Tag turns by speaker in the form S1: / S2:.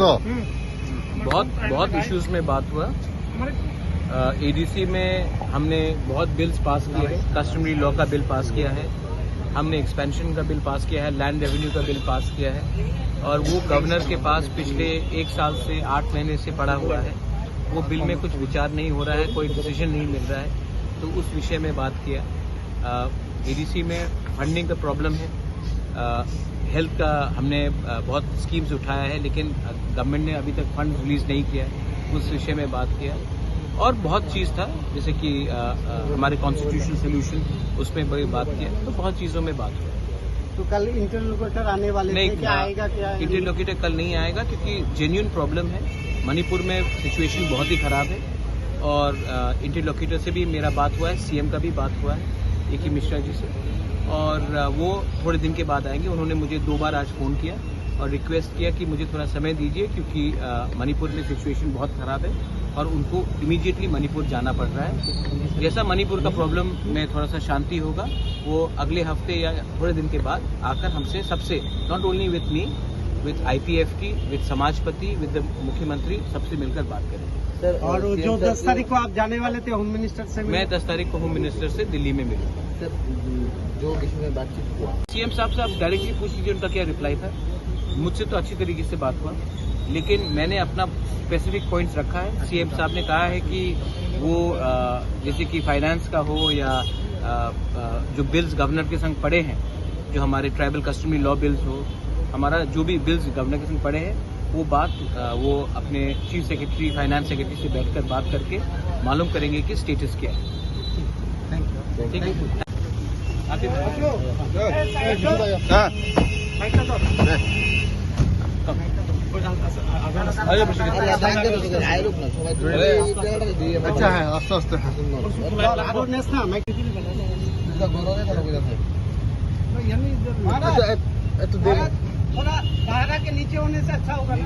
S1: बहुत इश्यूज में बात हुआ। एडीसी में हमने बहुत बिल्स पास किए हैं। कस्टमरी लॉ का बिल पास किया है, हमने एक्सपेंशन का बिल पास किया है, लैंड रेवेन्यू का बिल पास किया है, और वो गवर्नर के पास पिछले 1 साल से 8 महीने से पड़ा हुआ है। वो बिल में कुछ विचार नहीं हो रहा है, कोई डिसीजन नहीं मिल रहा है, तो उस विषय में बात किया। एडीसी में फंडिंग का प्रॉब्लम है, हेल्थ का हमने बहुत स्कीम्स उठाया है, लेकिन गवर्नमेंट ने अभी तक फंड रिलीज नहीं किया है, उस विषय में बात किया। और बहुत चीज़ था, जैसे कि हमारे कॉन्स्टिट्यूशनल सोल्यूशन, उसमें बड़ी बात किया, तो बहुत चीज़ों में बात हुई।
S2: तो कल इंटरलोकेटर आने वाले थे, क्या आएगा क्या?
S1: इंटरलोकेटर कल नहीं आएगा, क्योंकि जेन्युइन प्रॉब्लम है। मणिपुर में सिचुएशन बहुत ही खराब है, और इंटरलोकेटर से भी मेरा बात हुआ है, सीएम का भी बात हुआ है, ए.के. मिश्रा जी से, और वो थोड़े दिन के बाद आएंगे। उन्होंने मुझे 2 बार आज फ़ोन किया और रिक्वेस्ट किया कि मुझे थोड़ा समय दीजिए, क्योंकि मणिपुर में सिचुएशन बहुत ख़राब है और उनको इमीडिएटली मणिपुर जाना पड़ रहा है। जैसा मणिपुर का प्रॉब्लम में थोड़ा सा शांति होगा, वो अगले हफ्ते या थोड़े दिन के बाद आकर हमसे सबसे, not only with me, with IPFT, with समाजपति, विद मुख्यमंत्री, सबसे मिलकर बात करेंगे।
S2: सर, और जो 10 तारीख को आप जाने वाले थे होम मिनिस्टर से?
S1: मैं 10 तारीख को होम मिनिस्टर से दिल्ली में मिलूंगा।
S3: सर, जो किसी में बातचीत हुआ,
S1: सीएम साहब से आप डायरेक्टली पूछ लीजिए उनका क्या रिप्लाई था। मुझसे तो अच्छी तरीके से बात हुआ, लेकिन मैंने अपना स्पेसिफिक पॉइंट्स रखा है। सीएम साहब ने कहा है कि वो जैसे कि फाइनेंस का हो, या जो बिल्स गवर्नर के संग पड़े हैं, जो हमारे ट्राइबल कस्टमरी लॉ बिल्स हो, हमारा जो भी बिल्स गवर्नर के संग पड़े हैं, वो बात वो अपने चीफ सेक्रेटरी, फाइनेंस सेक्रेटरी से बैठकर बात करके मालूम करेंगे कि स्टेटस क्या है। ठीक है।
S2: अच्छा है, आस्ते आस्ते है। थोड़ा के नीचे होने से अच्छा होगा ना।